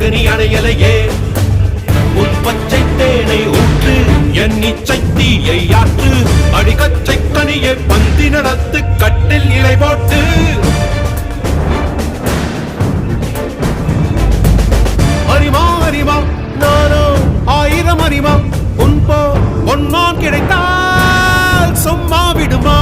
விளக்கு நீ அணையலையே உன் பச்சை தேனை ஊற்று என் இச்சை தீயை ஆற்று அடிக்கச்சை கனியை பந்தி நடத்து கட்டில் இலை போட்டு அறிமா அறிமா நானோ 1000 அறிமா உன் போ ஒன்னான் கிடைத்தால் சும்மா விடுமா